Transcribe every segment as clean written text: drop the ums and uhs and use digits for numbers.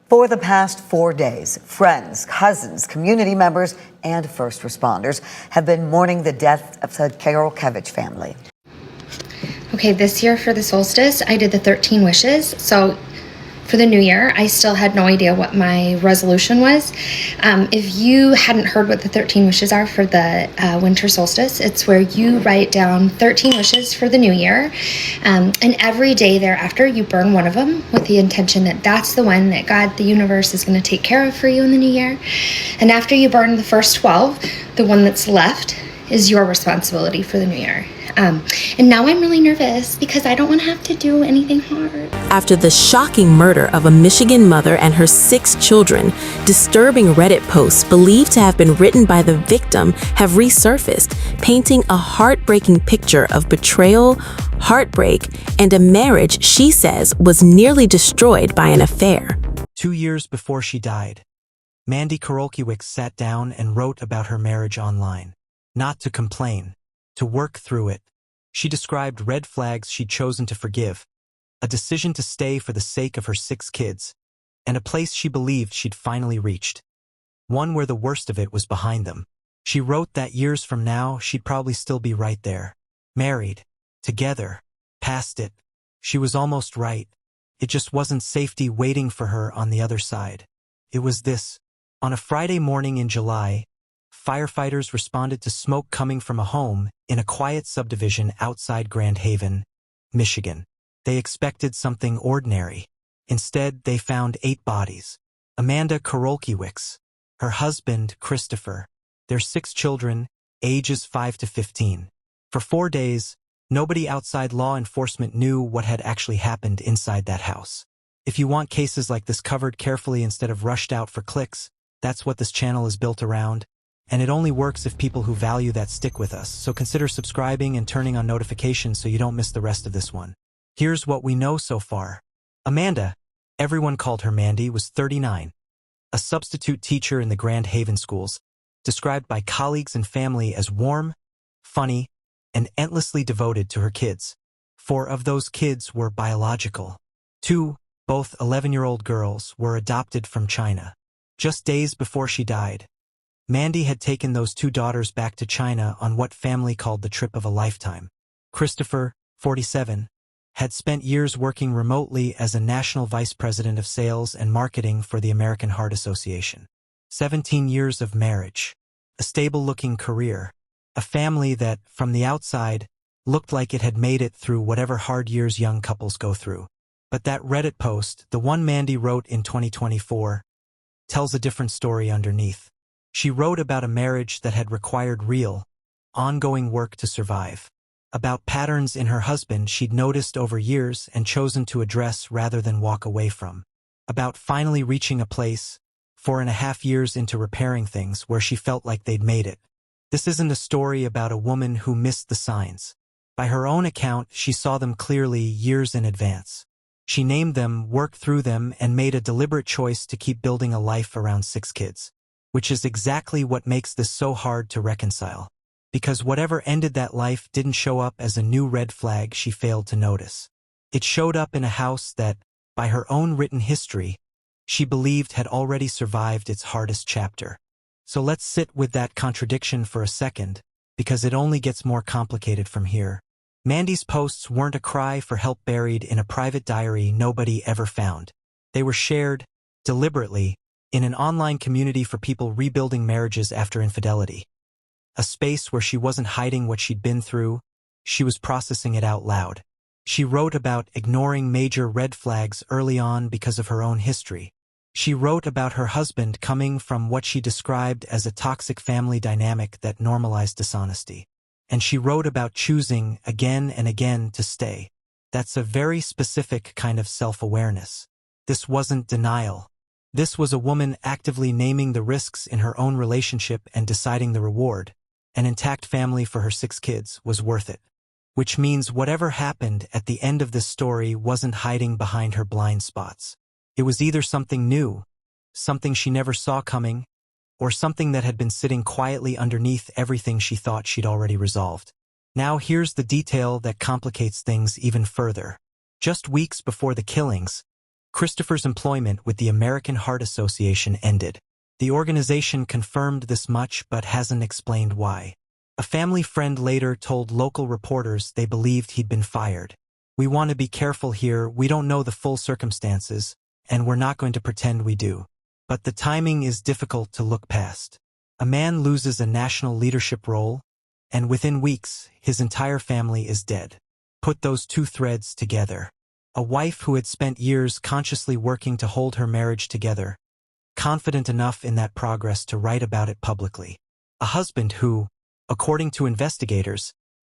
For the past 4 days, friends, cousins, community members, and first responders have been mourning the death of the Karolkiewicz family. Okay, this year for the solstice, I did the 13 wishes. So for the new year, I still had no idea what my resolution was. If you hadn't heard what the 13 wishes are for the winter solstice, it's where you write down 13 wishes for the new year. And every day thereafter, you burn one of them with the intention that that's the one that God, the universe, is going to take care of for you in the new year. And after you burn the first 12, the one that's left is your responsibility for the new year. And now I'm really nervous because I don't want to have to do anything hard. After the shocking murder of a Michigan mother and her 6 children, disturbing Reddit posts believed to have been written by the victim have resurfaced, painting a heartbreaking picture of betrayal, heartbreak, and a marriage she says was nearly destroyed by an affair. 2 years before she died, Mandy Karolkiewicz sat down and wrote about her marriage online. Not to complain, to work through it. She described red flags she'd chosen to forgive, a decision to stay for the sake of her 6 kids, and a place she believed she'd finally reached. One where the worst of it was behind them. She wrote that years from now, she'd probably still be right there. Married, together, past it. She was almost right. It just wasn't safety waiting for her on the other side. It was this. On a Friday morning in July, firefighters responded to smoke coming from a home in a quiet subdivision outside Grand Haven, Michigan. They expected something ordinary. Instead, they found 8 bodies. Mandy Karolkiewicz, her husband, Kristopher, their 6 children, ages 5 to 15. For 4 days, nobody outside law enforcement knew what had actually happened inside that house. If you want cases like this covered carefully instead of rushed out for clicks, that's what this channel is built around. And it only works if people who value that stick with us, so consider subscribing and turning on notifications so you don't miss the rest of this one. Here's what we know so far. Amanda, everyone called her Mandy, was 39. A substitute teacher in the Grand Haven schools, described by colleagues and family as warm, funny, and endlessly devoted to her kids. 4 of those kids were biological. 2, both 11-year-old girls, were adopted from China. Just days before she died, Mandy had taken those 2 daughters back to China on what family called the trip of a lifetime. Kristopher, 47, had spent years working remotely as a national vice president of sales and marketing for the American Heart Association. 17 years of marriage, a stable-looking career, a family that, from the outside, looked like it had made it through whatever hard years young couples go through. But that Reddit post, the one Mandy wrote in 2024, tells a different story underneath. She wrote about a marriage that had required real, ongoing work to survive. About patterns in her husband she'd noticed over years and chosen to address rather than walk away from. About finally reaching a place, 4.5 years into repairing things, where she felt like they'd made it. This isn't a story about a woman who missed the signs. By her own account, she saw them clearly years in advance. She named them, worked through them, and made a deliberate choice to keep building a life around 6 kids. Which is exactly what makes this so hard to reconcile. Because whatever ended that life didn't show up as a new red flag she failed to notice. It showed up in a house that, by her own written history, she believed had already survived its hardest chapter. So let's sit with that contradiction for a second, because it only gets more complicated from here. Mandy's posts weren't a cry for help buried in a private diary nobody ever found. They were shared, deliberately, in an online community for people rebuilding marriages after infidelity. A space where she wasn't hiding what she'd been through, she was processing it out loud. She wrote about ignoring major red flags early on because of her own history. She wrote about her husband coming from what she described as a toxic family dynamic that normalized dishonesty. And she wrote about choosing again and again to stay. That's a very specific kind of self-awareness. This wasn't denial. This was a woman actively naming the risks in her own relationship and deciding the reward. An intact family for her 6 kids was worth it. Which means whatever happened at the end of this story wasn't hiding behind her blind spots. It was either something new, something she never saw coming, or something that had been sitting quietly underneath everything she thought she'd already resolved. Now here's the detail that complicates things even further. Just weeks before the killings, Kristopher's employment with the American Heart Association ended. The organization confirmed this much but hasn't explained why. A family friend later told local reporters they believed he'd been fired. We want to be careful here, we don't know the full circumstances, and we're not going to pretend we do. But the timing is difficult to look past. A man loses a national leadership role, and within weeks, his entire family is dead. Put those two threads together. A wife who had spent years consciously working to hold her marriage together, confident enough in that progress to write about it publicly. A husband who, according to investigators,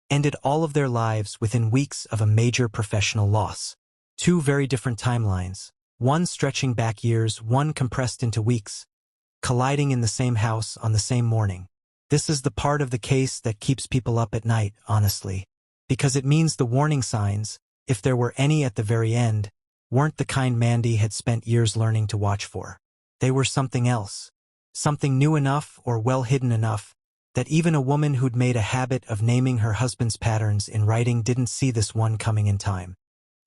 ended all of their lives within weeks of a major professional loss. Two very different timelines, one stretching back years, one compressed into weeks, colliding in the same house on the same morning. This is the part of the case that keeps people up at night, honestly, because it means the warning signs, if there were any at the very end, weren't the kind Mandy had spent years learning to watch for. They were something else, something new enough or well hidden enough that even a woman who'd made a habit of naming her husband's patterns in writing didn't see this one coming in time.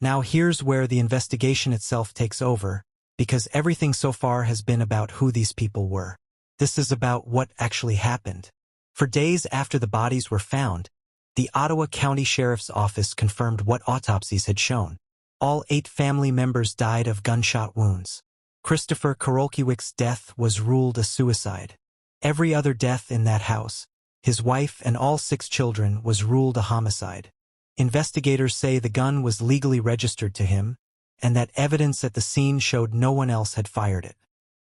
Now here's where the investigation itself takes over, because everything so far has been about who these people were. This is about what actually happened. For days after the bodies were found, the Ottawa County Sheriff's Office confirmed what autopsies had shown. All 8 family members died of gunshot wounds. Kristopher Karolkiewicz's death was ruled a suicide. Every other death in that house, his wife and all 6 children, was ruled a homicide. Investigators say the gun was legally registered to him, and that evidence at the scene showed no one else had fired it.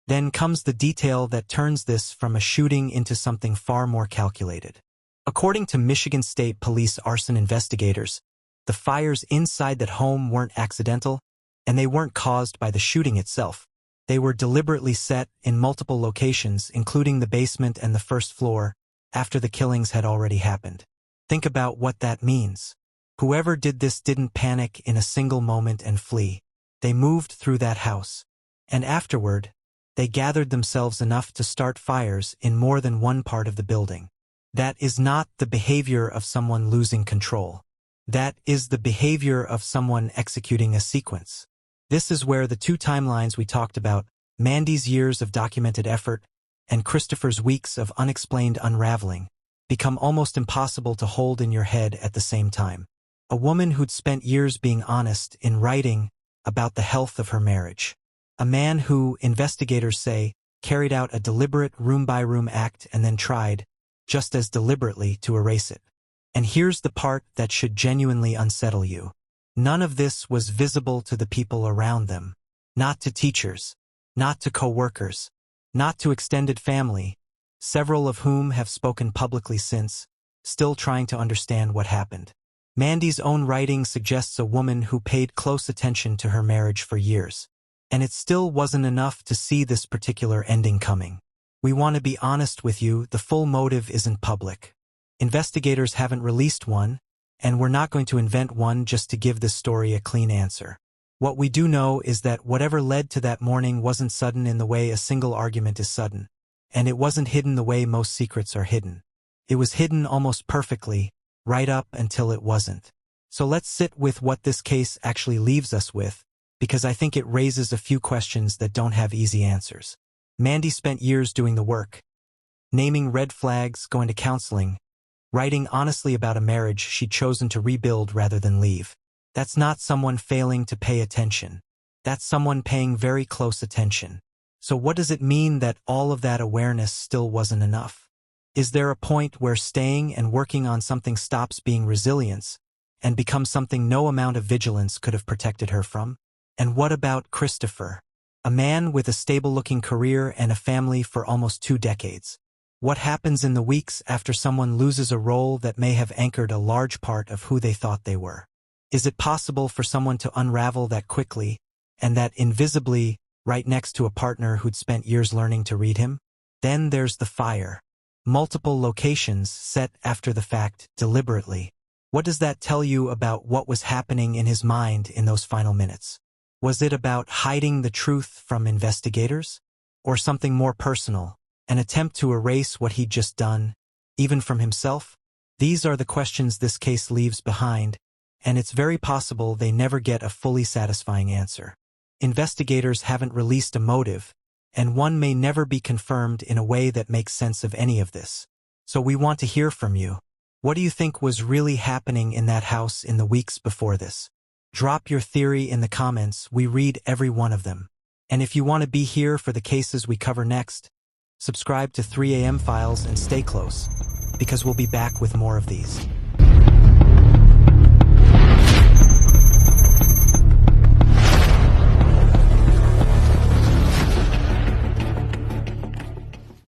Then comes the detail that turns this from a shooting into something far more calculated. According to Michigan State Police arson investigators, the fires inside that home weren't accidental, and they weren't caused by the shooting itself. They were deliberately set in multiple locations, including the basement and the first floor, after the killings had already happened. Think about what that means. Whoever did this didn't panic in a single moment and flee. They moved through that house, and afterward, they gathered themselves enough to start fires in more than one part of the building. That is not the behavior of someone losing control. That is the behavior of someone executing a sequence. This is where the two timelines we talked about, Mandy's years of documented effort and Kristopher's weeks of unexplained unraveling, become almost impossible to hold in your head at the same time. A woman who'd spent years being honest in writing about the health of her marriage. A man who, investigators say, carried out a deliberate room-by-room act and then tried, just as deliberately, to erase it. And here's the part that should genuinely unsettle you. None of this was visible to the people around them. Not to teachers, not to co-workers, not to extended family, several of whom have spoken publicly since, still trying to understand what happened. Mandy's own writing suggests a woman who paid close attention to her marriage for years. And it still wasn't enough to see this particular ending coming. We want to be honest with you, the full motive isn't public. Investigators haven't released one, and we're not going to invent one just to give this story a clean answer. What we do know is that whatever led to that morning wasn't sudden in the way a single argument is sudden, and it wasn't hidden the way most secrets are hidden. It was hidden almost perfectly, right up until it wasn't. So let's sit with what this case actually leaves us with, because I think it raises a few questions that don't have easy answers. Mandy spent years doing the work, naming red flags, going to counseling, writing honestly about a marriage she'd chosen to rebuild rather than leave. That's not someone failing to pay attention. That's someone paying very close attention. So what does it mean that all of that awareness still wasn't enough? Is there a point where staying and working on something stops being resilience and becomes something no amount of vigilance could have protected her from? And what about Kristopher? A man with a stable-looking career and a family for almost 2 decades. What happens in the weeks after someone loses a role that may have anchored a large part of who they thought they were? Is it possible for someone to unravel that quickly, and that invisibly, right next to a partner who'd spent years learning to read him? Then there's the fire. Multiple locations set after the fact, deliberately. What does that tell you about what was happening in his mind in those final minutes? Was it about hiding the truth from investigators? Or something more personal, an attempt to erase what he'd just done, even from himself? These are the questions this case leaves behind, and it's very possible they never get a fully satisfying answer. Investigators haven't released a motive, and one may never be confirmed in a way that makes sense of any of this. So we want to hear from you. What do you think was really happening in that house in the weeks before this? Drop your theory in the comments. We read every one of them. And if you want to be here for the cases we cover next, subscribe to 3 AM Files and stay close, because we'll be back with more of these.